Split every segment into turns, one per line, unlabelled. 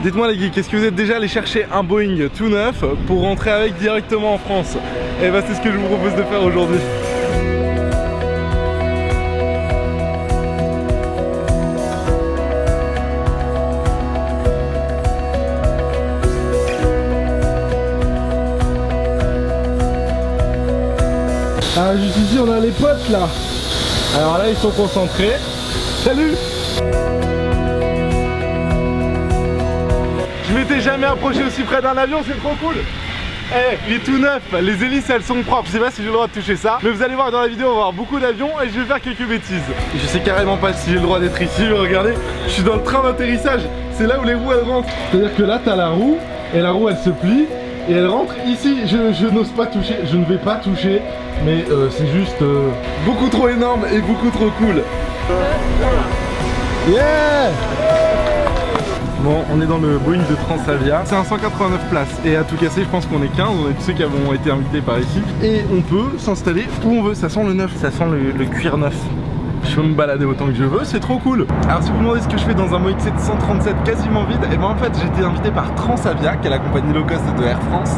Dites-moi les geeks, est-ce que vous êtes déjà allé chercher un Boeing tout neuf pour rentrer avec directement en France? Et bah c'est ce que je vous propose de faire aujourd'hui.
Ah, juste ici on a les potes là. Alors là ils sont concentrés. Salut.
Je m'étais jamais approché aussi près d'un avion, c'est trop cool. Eh, il est tout neuf, les hélices elles sont propres, je sais pas si j'ai le droit de toucher ça. Mais vous allez voir dans la vidéo, on va voir beaucoup d'avions et je vais faire quelques bêtises. Je sais carrément pas si j'ai le droit d'être ici, regardez, je suis dans le train d'atterrissage, c'est là où les roues elles rentrent.
C'est-à-dire que là t'as la roue, et la roue elle se plie, et elle rentre ici. Je n'ose pas toucher, je ne vais pas toucher, mais c'est juste
beaucoup trop énorme et beaucoup trop cool.
Yeah.
Bon, on est dans le Boeing de Transavia. C'est un 189 places et à tout casser, je pense qu'on est 15. On est tous ceux qui avons été invités par ici. Et on peut s'installer où on veut. Ça sent le neuf, ça sent le cuir neuf. Je peux me balader autant que je veux, c'est trop cool. Alors si vous me demandez ce que je fais dans un Boeing 737 quasiment vide, et ben en fait j'ai été invité par Transavia, qui est la compagnie low cost de Air France,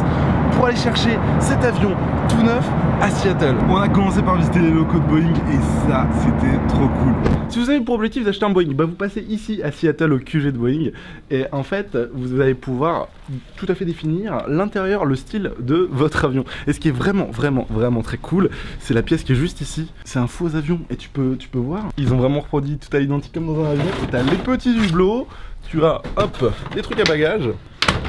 pour aller chercher cet avion tout neuf à Seattle. On a commencé par visiter les locaux de Boeing et ça c'était trop cool. Si vous avez pour objectif d'acheter un Boeing, bah vous passez ici à Seattle au QG de Boeing et en fait vous allez pouvoir tout à fait définir l'intérieur, le style de votre avion. Et ce qui est vraiment très cool, c'est la pièce qui est juste ici. C'est un faux avion et tu peux voir. Ils ont vraiment reproduit tout à l'identique comme dans un avion. Et t'as les petits hublots, tu as hop des trucs à bagages,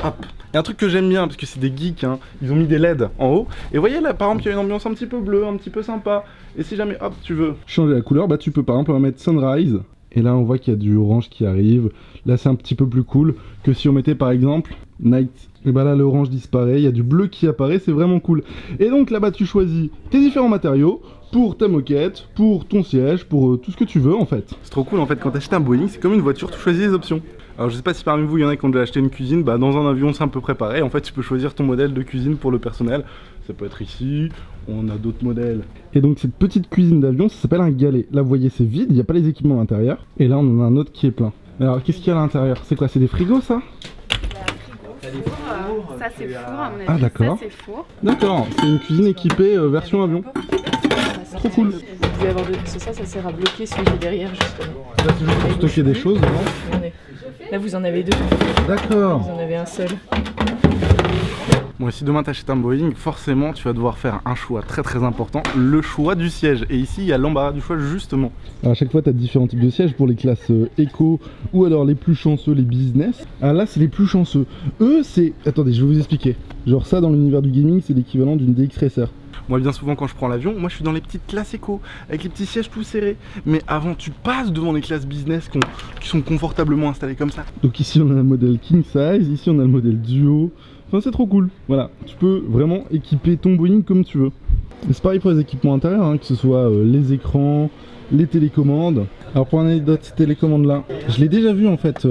hop. Et un truc que j'aime bien, parce que c'est des geeks, hein, ils ont mis des LED en haut. Et vous voyez là, par exemple, il y a une ambiance un petit peu bleue, un petit peu sympa. Et si jamais, hop, tu veux
changer la couleur, bah tu peux par exemple mettre Sunrise. Et là, on voit qu'il y a du orange qui arrive. Là, c'est un petit peu plus cool que si on mettait par exemple Night. Et bah là, l'orange disparaît, il y a du bleu qui apparaît, c'est vraiment cool. Et donc là-bas, tu choisis tes différents matériaux pour ta moquette, pour ton siège, pour tout ce que tu veux en fait.
C'est trop cool en fait, quand t'achètes un Boeing, c'est comme une voiture, tu choisis les options. Alors je sais pas si parmi vous il y en a qui ont déjà acheté une cuisine, bah dans un avion c'est un peu préparé, en fait tu peux choisir ton modèle de cuisine pour le personnel. Ça peut être ici, on a d'autres modèles.
Et donc cette petite cuisine d'avion, ça s'appelle un galet. Là vous voyez c'est vide, il n'y a pas les équipements à l'intérieur. Et là on en a un autre qui est plein. Alors qu'est-ce qu'il y a à l'intérieur? C'est quoi? C'est des frigos ça?
Ça c'est four, à mon avis.
Ah d'accord.
Ça c'est four.
D'accord, c'est une cuisine équipée version avion. Trop cool.
Vous pouvez avoir de ça sert à bloquer celui qui est derrière justement.
Là c'est juste pour stocker des choses, non?
Là vous en avez deux.
D'accord.
Vous en avez un seul.
Bon, et si demain t'achètes un Boeing, forcément tu vas devoir faire un choix très important, le choix du siège. Et ici il y a l'embarras du choix justement.
Alors à chaque fois tu as différents types de sièges pour les classes éco ou alors les plus chanceux, les business. Alors là c'est les plus chanceux. Eux c'est... Attendez, je vais vous expliquer. Genre ça dans l'univers du gaming c'est l'équivalent d'une DX Racer.
Moi bien souvent quand je prends l'avion, moi je suis dans les petites classes éco, avec les petits sièges tout serrés. Mais avant tu passes devant les classes business qui sont confortablement installées comme ça.
Donc ici on a le modèle King Size, ici on a le modèle Duo. Enfin c'est trop cool, voilà, tu peux vraiment équiper ton Boeing comme tu veux. C'est pareil pour les équipements intérieurs, hein, que ce soit les écrans, les télécommandes. Alors pour l'anecdote, cette télécommande là, je l'ai déjà vu en fait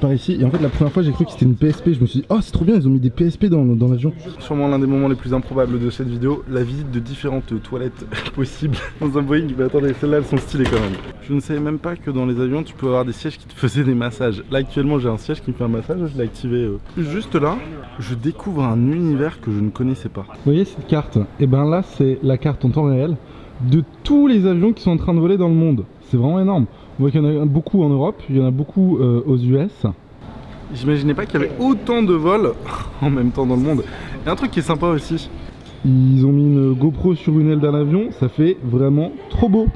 par ici. Et en fait la première fois j'ai cru que c'était une PSP, je me suis dit oh c'est trop bien, ils ont mis des PSP dans l'avion.
Sûrement l'un des moments les plus improbables de cette vidéo, la visite de différentes toilettes possibles dans un Boeing. Mais attendez, celles-là elles sont stylées quand même. Je ne savais même pas que dans les avions tu peux avoir des sièges qui te faisaient des massages. Là actuellement j'ai un siège qui me fait un massage, je l'ai activé. Juste là, je découvre un univers que je ne connaissais pas.
Vous voyez cette carte? Et ben là c'est la carte en temps réel de tous les avions qui sont en train de voler dans le monde. C'est vraiment énorme. On voit qu'il y en a beaucoup en Europe, il y en a beaucoup aux US.
J'imaginais pas qu'il y avait autant de vols en même temps dans le monde. Et un truc qui est sympa aussi.
Ils ont mis une GoPro sur une aile d'un avion, ça fait vraiment trop beau.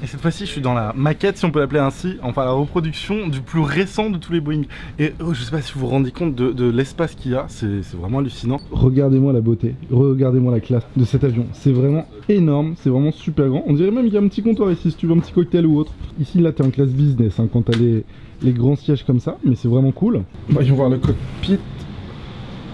Et cette fois-ci, je suis dans la maquette, si on peut l'appeler ainsi, enfin la reproduction du plus récent de tous les Boeing. Et je sais pas si vous vous rendez compte de l'espace qu'il y a, c'est vraiment hallucinant.
Regardez-moi la beauté, regardez-moi la classe de cet avion. C'est vraiment énorme, c'est vraiment super grand. On dirait même qu'il y a un petit comptoir ici, si tu veux un petit cocktail ou autre. Ici, là, t'es en classe business, hein, quand t'as les grands sièges comme ça, mais c'est vraiment cool. Voyons voir le cockpit.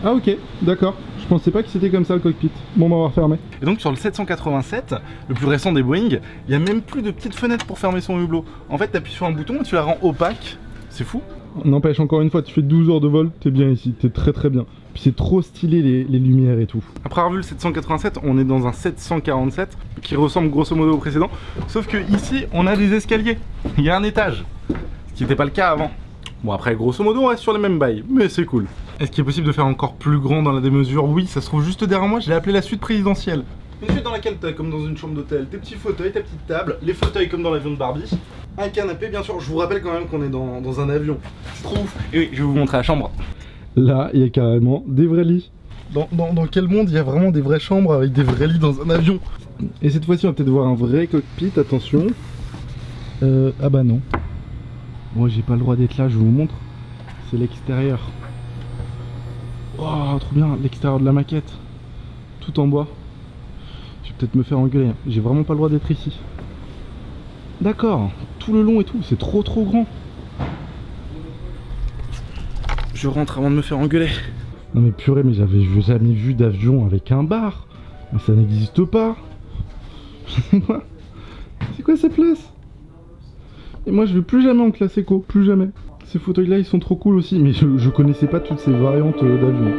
Ah ok, d'accord. Je pensais pas que c'était comme ça le cockpit. Bon, on va voir fermé.
Et donc sur le 787, le plus récent des Boeing, il n'y a même plus de petites fenêtres pour fermer son hublot. En fait, tu appuies sur un bouton et tu la rends opaque. C'est fou.
N'empêche, encore une fois, tu fais 12 heures de vol, t'es bien ici, t'es très bien. Puis c'est trop stylé les lumières et tout.
Après avoir vu le 787, on est dans un 747 qui ressemble grosso modo au précédent. Sauf que ici, on a des escaliers. Il y a un étage. Ce qui n'était pas le cas avant. Bon après grosso modo on reste sur les mêmes bails, mais c'est cool. Est-ce qu'il est possible de faire encore plus grand dans la démesure? Oui, ça se trouve juste derrière moi, je l'ai appelé la suite présidentielle. Une suite dans laquelle t'as comme dans une chambre d'hôtel, tes petits fauteuils, ta petite table, les fauteuils comme dans l'avion de Barbie, un canapé bien sûr, je vous rappelle quand même qu'on est dans un avion. C'est trop ouf. Et oui, je vais vous montrer la chambre.
Là, il y a carrément des vrais lits.
Dans quel monde il y a vraiment des vraies chambres avec des vrais lits dans un avion?
Et cette fois-ci, on va peut-être voir un vrai cockpit, attention. Ah bah non. Moi, j'ai pas le droit d'être là, je vous montre. C'est l'extérieur. Oh, trop bien, l'extérieur de la maquette. Tout en bois. Je vais peut-être me faire engueuler, hein. J'ai vraiment pas le droit d'être ici. D'accord, tout le long et tout, c'est trop grand.
Je rentre avant de me faire engueuler.
Non mais purée, mais j'avais jamais vu d'avion avec un bar. Mais ça n'existe pas. C'est quoi cette place? Et moi je vais plus jamais en classe éco, plus jamais. Ces fauteuils là ils sont trop cool aussi, mais je connaissais pas toutes ces variantes d'avions.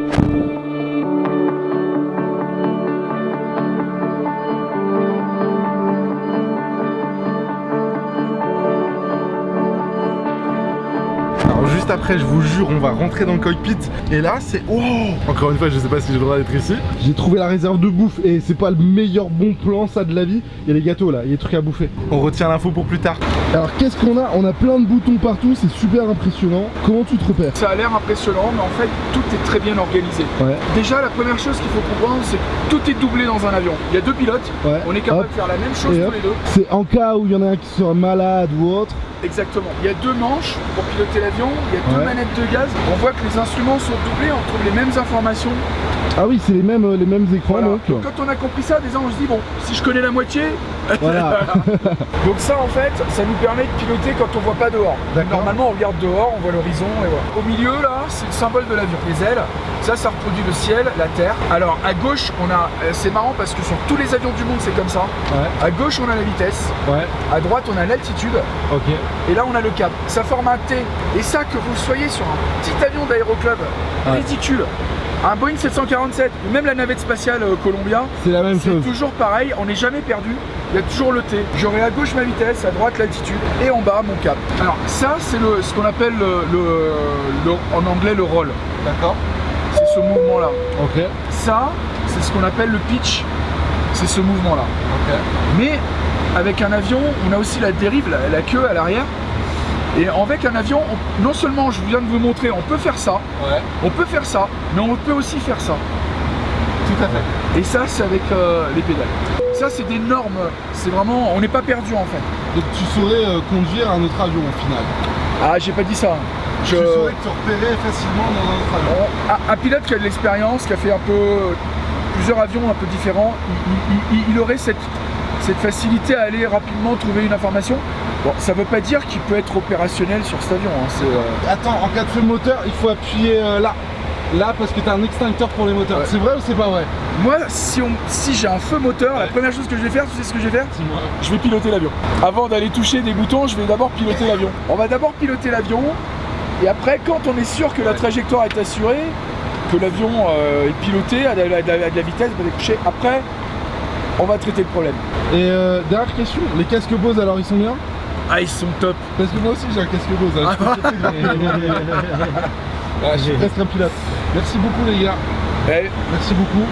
Alors juste après, je vous jure, on va rentrer dans le cockpit. Et là, c'est... Oh, encore une fois, je sais pas si j'ai le droit d'être ici.
J'ai trouvé la réserve de bouffe et c'est pas le meilleur bon plan ça de la vie. Il y a les gâteaux là, il y a des trucs à bouffer.
On retient l'info pour plus tard.
Alors qu'est-ce qu'on a? On a plein de boutons partout, c'est super impressionnant. Comment tu te repères?
Ça a l'air impressionnant, mais en fait, tout est très bien organisé.
Ouais.
Déjà, la première chose qu'il faut comprendre, c'est que tout est doublé dans un avion. Il y a deux pilotes,
Ouais.
on est capable
Hop.
de faire la même chose
Et
tous
hop.
les deux.
C'est en cas où il y en a un qui sera malade ou autre.
Exactement. Il y a deux manches pour piloter l'avion, il y a deux
Ouais.
manettes de gaz. On voit que les instruments sont doublés, on trouve les mêmes informations.
Ah oui, c'est les mêmes écrans
Voilà.
donc.
Quand on a compris ça, déjà on se dit bon, si je connais la moitié,
Voilà.
donc ça en fait, ça nous permet de piloter quand on voit pas dehors.
D'accord.
Normalement on regarde dehors, on voit l'horizon et voilà. Au milieu là, c'est le symbole de l'avion. Les ailes, ça reproduit le ciel, la terre. Alors à gauche, on a, c'est marrant parce que sur tous les avions du monde c'est comme ça.
Ouais.
À gauche on a la vitesse,
Ouais.
à droite on a l'altitude,
Ok.
et là on a le cap. Ça forme un T. Et ça, que vous soyez sur un petit avion d'aéroclub
Ouais.
ridicule, un Boeing 747 ou même la navette spatiale Columbia,
C'est la même
c'est
chose.
toujours pareil, on n'est jamais perdu, il y a toujours le T. J'aurai à gauche ma vitesse, à droite l'altitude et en bas mon cap. Alors ça c'est ce qu'on appelle en anglais le roll.
D'accord.
C'est ce mouvement là.
Ok.
Ça c'est ce qu'on appelle le pitch, c'est ce mouvement là.
Ok.
Mais avec un avion on a aussi la dérive, la queue à l'arrière. Et avec un avion, non seulement je viens de vous montrer, on peut faire ça,
Ouais.
on peut faire ça, mais on peut aussi faire ça.
Tout à fait.
Et ça, c'est avec les pédales. Ça, c'est des normes. C'est vraiment, on n'est pas perdu en fait.
Donc tu saurais conduire un autre avion au final.
Ah, j'ai pas dit ça.
Tu saurais te repérer facilement dans un autre avion.
Un pilote qui a de l'expérience, qui a fait un peu plusieurs avions un peu différents, il aurait cette facilité à aller rapidement trouver une information. Bon, ça veut pas dire qu'il peut être opérationnel sur cet avion. Hein.
Attends, en cas de feu moteur, il faut appuyer là. Là parce que t'as un extincteur pour les moteurs.
Ouais.
C'est vrai ou c'est pas vrai?
Moi, si j'ai un feu moteur, la première chose que je vais faire, tu sais ce que je vais faire?
Dis-moi.
Je vais piloter l'avion. Avant d'aller toucher des boutons, je vais d'abord piloter l'avion. On va d'abord piloter l'avion, et après, quand on est sûr que la trajectoire est assurée, que l'avion est piloté à de la vitesse, va découcher, après, on va traiter le problème.
Et dernière question, les casques Bose alors ils sont bien?
Ah, ils sont top.
Parce que moi aussi j'ai un casque Bose. Hein. Je suis presque un pilote. Merci beaucoup les gars.
Eh,
Merci beaucoup.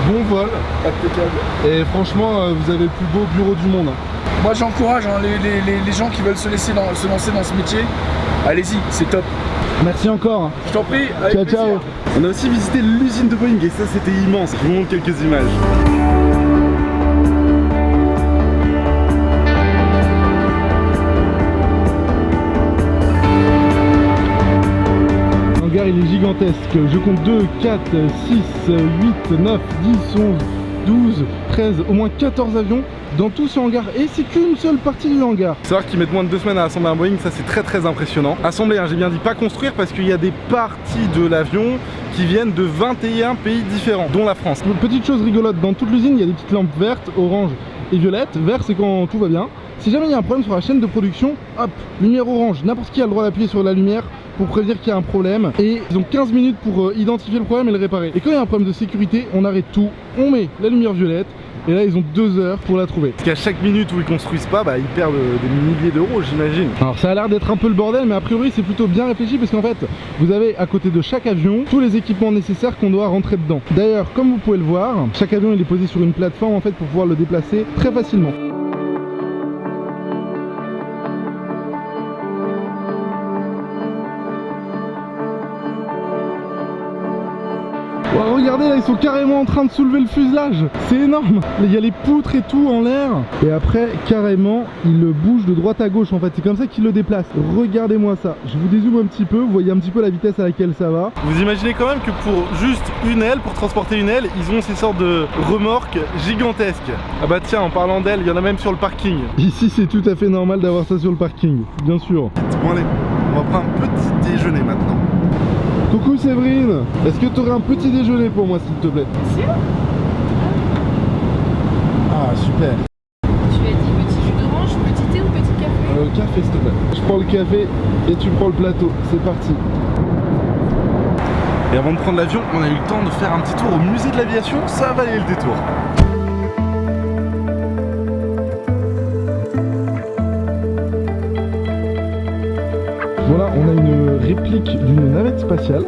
Bon vol.
impeccable.
Et franchement, vous avez le plus beau bureau du monde.
Moi, j'encourage hein, les gens qui veulent se lancer dans ce métier. Allez-y, c'est top.
Merci encore.
Je t'en prie. Avec
Ciao,
plaisir.
ciao.
On a aussi visité l'usine de Boeing et ça c'était immense. Je vous montre quelques images.
Le hangar il est gigantesque. Je compte 2, 4, 6, 8, 9, 10, 11, 12, 13, au moins 14 avions dans tout ce hangar. Et c'est qu'une seule partie du hangar.
Savoir qu'ils mettent moins de 2 semaines à assembler un Boeing, ça c'est très impressionnant. Assembler, hein, j'ai bien dit pas construire parce qu'il y a des parties de l'avion qui viennent de 21 pays différents, dont la France.
Petite chose rigolote, dans toute l'usine il y a des petites lampes vertes, orange et violettes. Vert c'est quand tout va bien. Si jamais il y a un problème sur la chaîne de production, hop, lumière orange, n'importe qui a le droit d'appuyer sur la lumière pour prévenir qu'il y a un problème et ils ont 15 minutes pour identifier le problème et le réparer. Et quand il y a un problème de sécurité, on arrête tout, on met la lumière violette. Et là ils ont 2 heures pour la trouver.
Parce qu'à chaque minute où ils construisent pas, bah ils perdent des milliers d'euros, j'imagine.
Alors ça a l'air d'être un peu le bordel, mais a priori c'est plutôt bien réfléchi parce qu'en fait vous avez à côté de chaque avion tous les équipements nécessaires qu'on doit rentrer dedans. D'ailleurs, comme vous pouvez le voir, chaque avion il est posé sur une plateforme en fait pour pouvoir le déplacer très facilement. Oh, regardez là, ils sont carrément en train de soulever le fuselage. C'est énorme. Il y a les poutres et tout en l'air. Et après, carrément, ils le bougent de droite à gauche en fait. C'est comme ça qu'ils le déplacent. Regardez-moi ça. Je vous dézoome un petit peu. Vous voyez un petit peu la vitesse à laquelle ça va.
Vous imaginez quand même que pour juste une aile, pour transporter une aile, ils ont ces sortes de remorques gigantesques. Ah bah tiens, en parlant d'ailes, il y en a même sur le parking.
Ici, c'est tout à fait normal d'avoir ça sur le parking. Bien sûr.
Bon allez, on va prendre un petit déjeuner maintenant.
Coucou Séverine, est-ce que tu aurais un petit déjeuner pour moi s'il te plaît?
Sûr?
Ah super.
Tu as dit petit jus d'orange, petit thé ou petit café?
Café s'il te plaît. Je prends le café et tu prends le plateau, c'est parti.
Et avant de prendre l'avion, on a eu le temps de faire un petit tour au musée de l'aviation, ça valait le détour.
Voilà, on a une réplique d'une navette spatiale.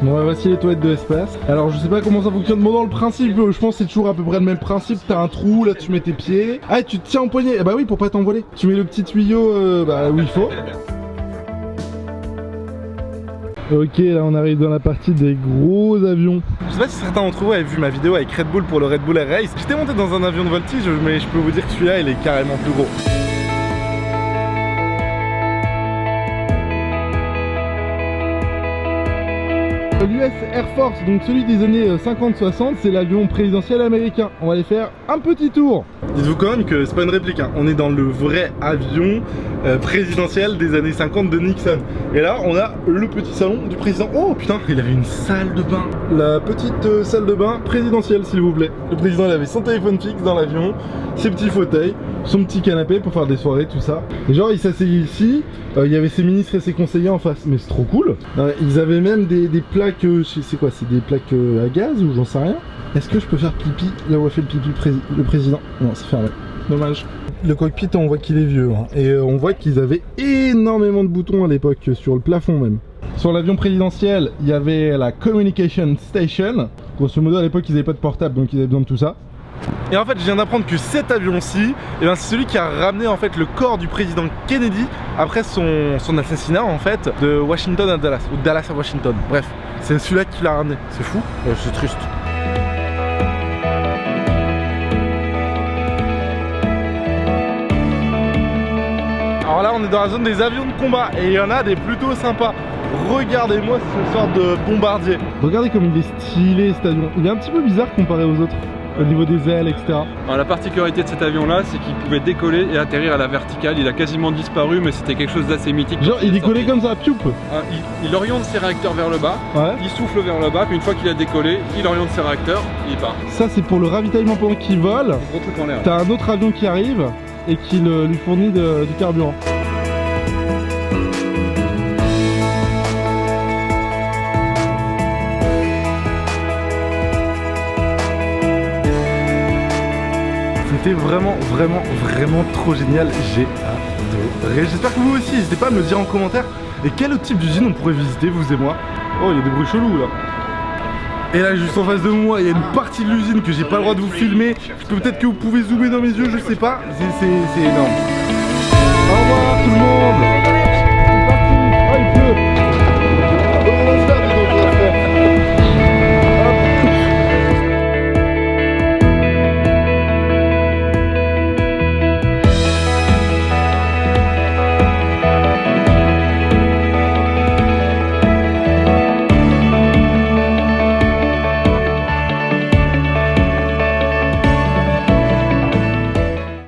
Bon, bah, voici les toilettes de l'espace. Alors je sais pas comment ça fonctionne. Bon, dans le principe, je pense que c'est toujours à peu près le même principe. T'as un trou, là tu mets tes pieds. Ah, et tu te tiens au poignet. Eh bah oui, pour pas t'envoler. Tu mets le petit tuyau où il faut. Ok, là on arrive dans la partie des gros avions.
Je sais pas si certains d'entre vous avaient vu ma vidéo avec Red Bull pour le Red Bull Air Race. J'étais monté dans un avion de voltige, mais je peux vous dire que celui-là il est carrément plus gros.
L'US Air Force, donc celui des années 50-60, c'est l'avion présidentiel américain. On va aller faire un petit tour.
Dites-vous quand même que c'est pas une réplique, hein. On est dans le vrai avion présidentiel des années 50 de Nixon. Et là, on a le petit salon du président. Oh putain, il avait une salle de bain. La petite salle de bain présidentielle, s'il vous plaît. Le président, il avait son téléphone fixe dans l'avion, ses petits fauteuils, son petit canapé pour faire des soirées, tout ça. Et genre, il s'asseyait ici, il y avait ses ministres et ses conseillers en face. Mais c'est trop cool. Ils avaient même des plaques, c'est quoi, c'est des plaques à gaz ou j'en sais rien. Est-ce que je peux faire pipi là où a fait le pipi le président? Non, c'est fermé. Dommage. Le cockpit, on voit qu'il est vieux, hein. Et on voit qu'ils avaient énormément de boutons à l'époque, sur le plafond même. Sur l'avion présidentiel, il y avait la Communication Station. Grosso modo, à l'époque, ils n'avaient pas de portable, donc ils avaient besoin de tout ça. Et en fait, je viens d'apprendre que cet avion-ci, c'est celui qui a ramené en fait le corps du président Kennedy après son assassinat en fait de Washington à Dallas, ou Dallas à Washington. Bref, c'est celui-là qui l'a ramené. C'est fou, c'est triste. Alors là, on est dans la zone des avions de combat et il y en a des plutôt sympas. Regardez-moi ce sorte de bombardier.
Regardez comme il est stylé cet avion. Il est un petit peu bizarre comparé aux autres, au niveau des ailes, etc.
Alors, la particularité de cet avion là, c'est qu'il pouvait décoller et atterrir à la verticale. Il a quasiment disparu, mais c'était quelque chose d'assez mythique.
Genre il décollait comme ça, pioup.
Il oriente ses réacteurs vers le bas,
ouais.
Il souffle vers le bas, puis une fois qu'il a décollé, il oriente ses réacteurs, il part.
Ça c'est pour le ravitaillement pendant qu'il vole.
Gros truc en l'air.
T'as un autre avion qui arrive et qui lui fournit du carburant.
C'était vraiment trop génial, j'ai adoré. J'espère que vous aussi, n'hésitez pas à me le dire en commentaire. Et quel autre type d'usine on pourrait visiter, vous et moi? Oh, il y a des bruits chelous là. Et là, juste en face de moi, il y a une partie de l'usine que j'ai pas le droit de vous filmer. Peut-être que vous pouvez zoomer dans mes yeux, je sais pas. C'est énorme.
Au revoir tout le monde.